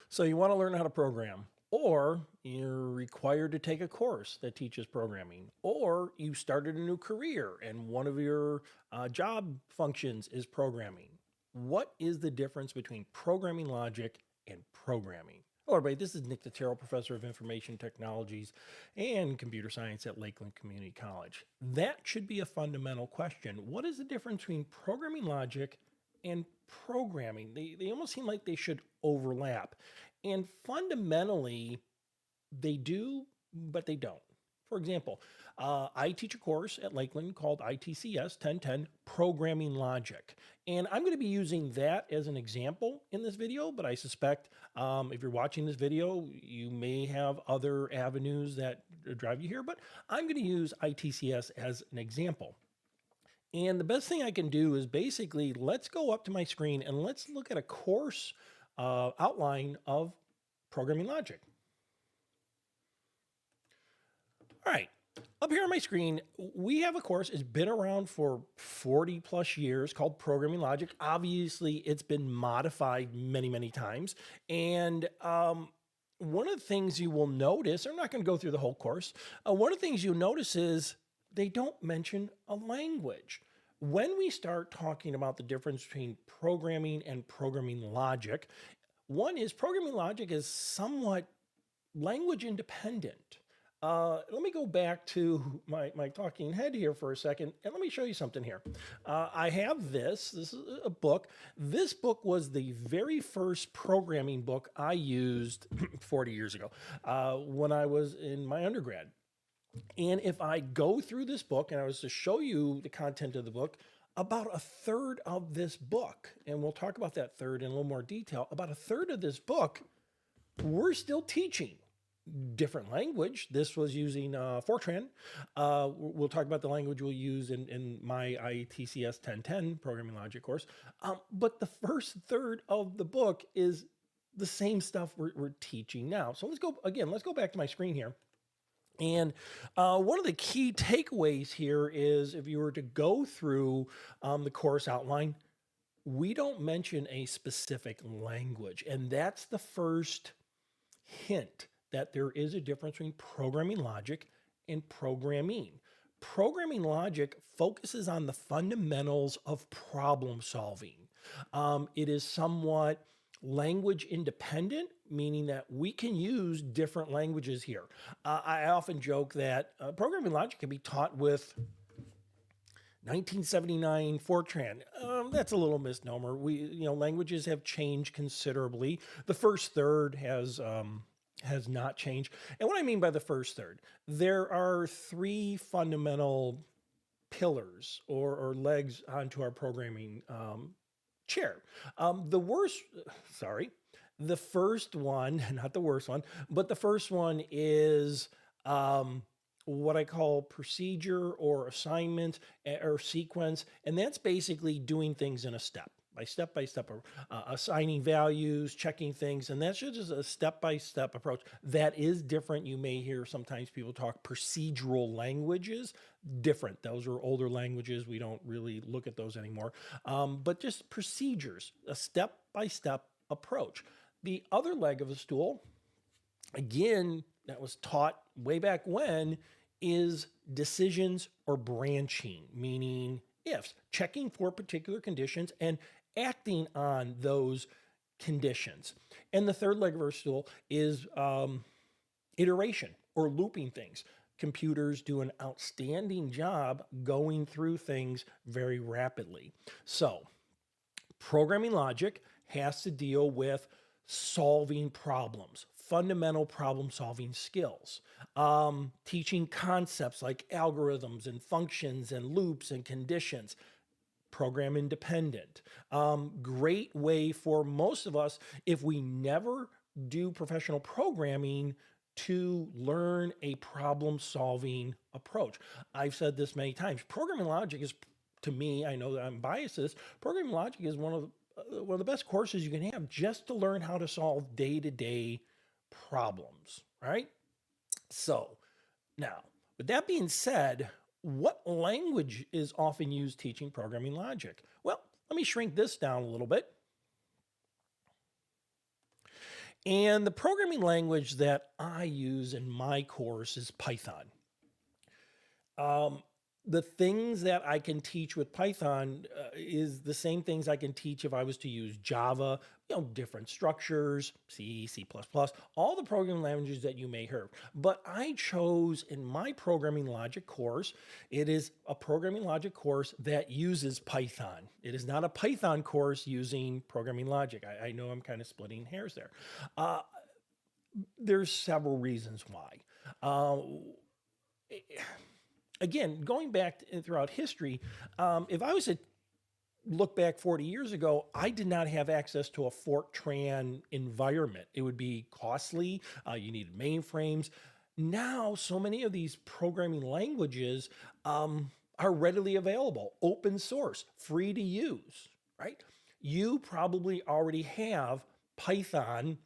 So you want to learn how to program, or you're required to take a course that teaches programming, or you started a new career and one of your job functions is programming. What is the difference between programming logic and programming? Hello, everybody. This is Nick Totero, Professor of Information Technologies and Computer Science at Lakeland Community College. That should be a fundamental question. What is the difference between programming logic and programming? They almost seem like they should overlap. And fundamentally, they do, but they don't. For example, I teach a course at Lakeland called ITCS 1010 Programming Logic. And I'm going to be using that as an example in this video, but I suspect if you're watching this video, you may have other avenues that drive you here, but I'm going to use ITCS as an example. And the best thing I can do is basically, let's go up to my screen and let's look at a course outline of programming logic. All right, up here on my screen, we have a course. It's been around for 40 plus years called Programming Logic. Obviously, it's been modified many, many times. And one of the things you will notice, I'm not going to go through the whole course. One of the things you'll notice is they don't mention a language. When we start talking about the difference between programming and programming logic, one is programming logic is somewhat language independent. Let me go back to my talking head here for a second, and let me show you something here. I have this. This is a book. This book was the very first programming book I used 40 years ago when I was in my undergrad. And if I go through this book and I was to show you the content of the book, about a third of this book, and we'll talk about that third in a little more detail, about a third of this book, we're still teaching different language. This was using Fortran. We'll talk about the language we'll use in my ITCS 1010 programming logic course. But the first third of the book is the same stuff we're teaching now. So let's go back to my screen here. And one of the key takeaways here is if you were to go through the course outline, we don't mention a specific language. And that's the first hint that there is a difference between programming logic and programming. Programming logic focuses on the fundamentals of problem solving. It is somewhat language independent, meaning that we can use different languages here. I often joke that programming logic can be taught with 1979 Fortran. That's a little misnomer. Languages have changed considerably. The first third has not changed. And what I mean by the first third, there are three fundamental pillars or legs onto our programming chair. The first one, not the worst one, but the first one is what I call procedure or assignment or sequence. And that's basically doing things in a step by step, assigning values, checking things. And that's just a step-by-step approach. That is different. You may hear sometimes people talk procedural languages, different. Those are older languages. We don't really look at those anymore. But just procedures, a step-by-step approach. The other leg of the stool, again, that was taught way back when, is decisions or branching, meaning ifs, checking for particular conditions and acting on those conditions. And the third leg of our stool is iteration or looping things. Computers do an outstanding job going through things very rapidly. So programming logic has to deal with solving problems, fundamental problem solving skills, teaching concepts like algorithms and functions and loops and conditions, program independent. Great way for most of us, if we never do professional programming, to learn a problem solving approach. I've said this many times. Programming logic is, to me, I know that I'm biased to this, programming logic is one of the best courses you can have just to learn how to solve day-to-day problems, right? So now, with that being said, what language is often used teaching programming logic? Well, let me shrink this down a little bit. And the programming language that I use in my course is Python. Um, the things that I can teach with Python is the same things I can teach if I was to use Java, different structures, C, C++, all the programming languages that you may hear. But I chose in my programming logic course, it is a programming logic course that uses Python. It is not a Python course using programming logic. I know I'm kind of splitting hairs there. Uh, there's several reasons why. Uh, Again, going back throughout history, if I was to look back 40 years ago, I did not have access to a Fortran environment. It would be costly. You needed mainframes. Now, so many of these programming languages are readily available, open source, free to use, right? You probably already have Python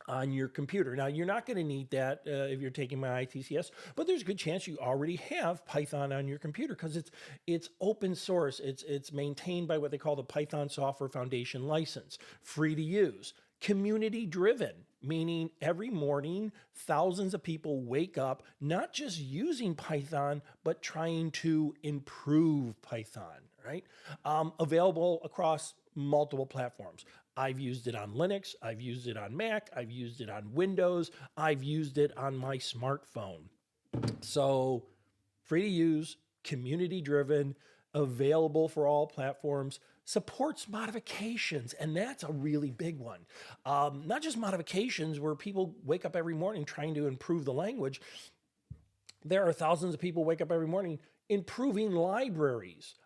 on your computer. Now, you're not going to need that if you're taking my ITCS, but there's a good chance you already have Python on your computer because it's open source. It's maintained by what they call the Python Software Foundation license, free to use, community driven, meaning every morning thousands of people wake up not just using Python, but trying to improve Python, right? Available across multiple platforms. I've used it on Linux, I've used it on Mac, I've used it on Windows, I've used it on my smartphone. So, free to use, community driven, available for all platforms, supports modifications, and that's a really big one. Not just modifications where people wake up every morning trying to improve the language. There are thousands of people wake up every morning improving libraries,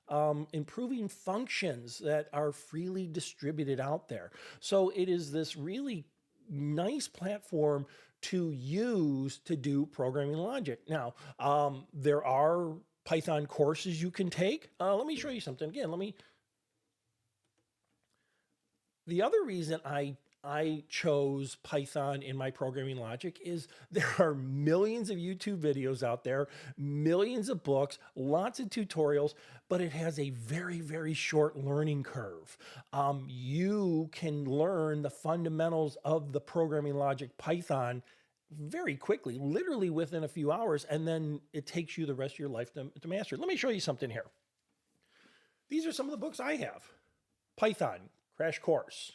improving functions that are freely distributed out there. So it is this really nice platform to use to do programming logic. Now, there are Python courses you can take. Let me show you something. Again, the other reason I chose Python in my programming logic is there are millions of YouTube videos out there, millions of books, lots of tutorials, but it has a very, very short learning curve. You can learn the fundamentals of the programming logic Python very quickly, literally within a few hours, and then it takes you the rest of your life to master it. Let me show you something here. These are some of the books I have. Python, Crash Course.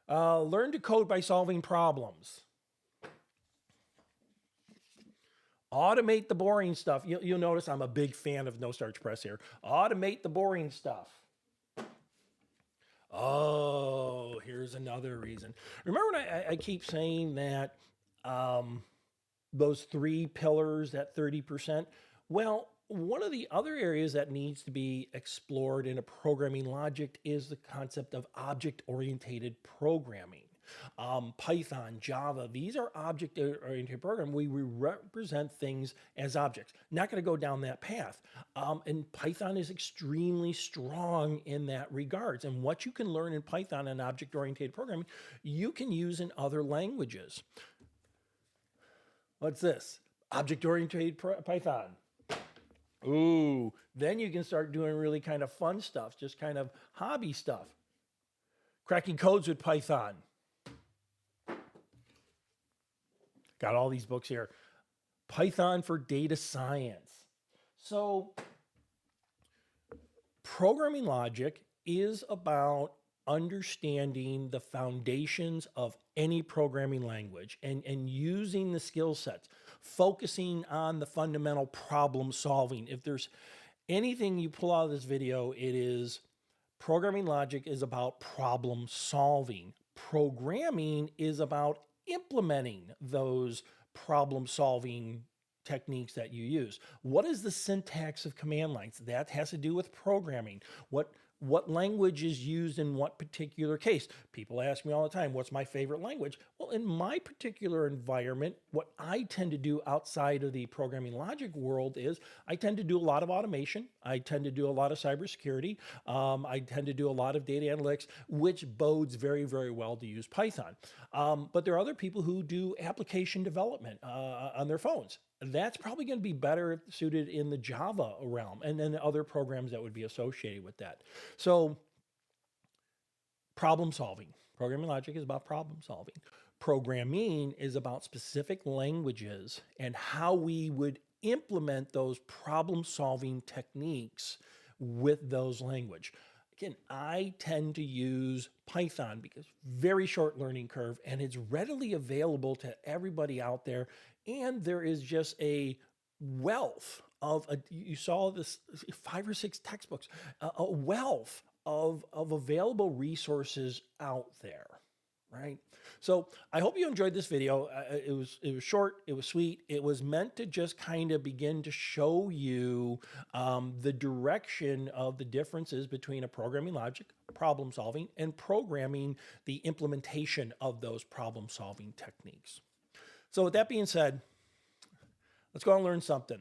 Learn to code by solving problems. Automate the boring stuff. You'll notice I'm a big fan of No Starch Press here. Automate the boring stuff. Oh, here's another reason. Remember when I keep saying that those three pillars at 30%? Well, one of the other areas that needs to be explored in a programming logic is the concept of object-oriented programming. Python, Java, these are object-oriented programming. We represent things as objects. Not going to go down that path. And Python is extremely strong in that regards. And what you can learn in Python and object-oriented programming, you can use in other languages. What's this? Object-oriented Python. Ooh, then you can start doing really kind of fun stuff, just kind of hobby stuff. Cracking codes with Python. Got all these books here. Python for data science. So, programming logic is about understanding the foundations of any programming language and using the skill sets, focusing on the fundamental problem solving. If there's anything you pull out of this video, it is programming logic is about problem solving. Programming is about implementing those problem solving techniques that you use. What is the syntax of command lines? That has to do with programming. What language is used in what particular case? People ask me all the time, what's my favorite language? Well, in my particular environment, what I tend to do outside of the programming logic world is I tend to do a lot of automation. I tend to do a lot of cybersecurity. I tend to do a lot of data analytics, which bodes very, very well to use Python. But there are other people who do application development on their phones. That's probably going to be better suited in the Java realm and then other programs that would be associated with that. So Problem solving. Programming logic is about problem solving. Programming is about specific languages and how we would implement those problem solving techniques with those language. Again, I tend to use Python because very short learning curve and it's readily available to everybody out there. And there is just a wealth of, you saw this 5 or 6 textbooks, a wealth of available resources out there, right? So I hope you enjoyed this video. It was short, it was sweet. It was meant to just kind of begin to show you the direction of the differences between a programming logic, problem solving, and programming, the implementation of those problem solving techniques. So with that being said, let's go and learn something.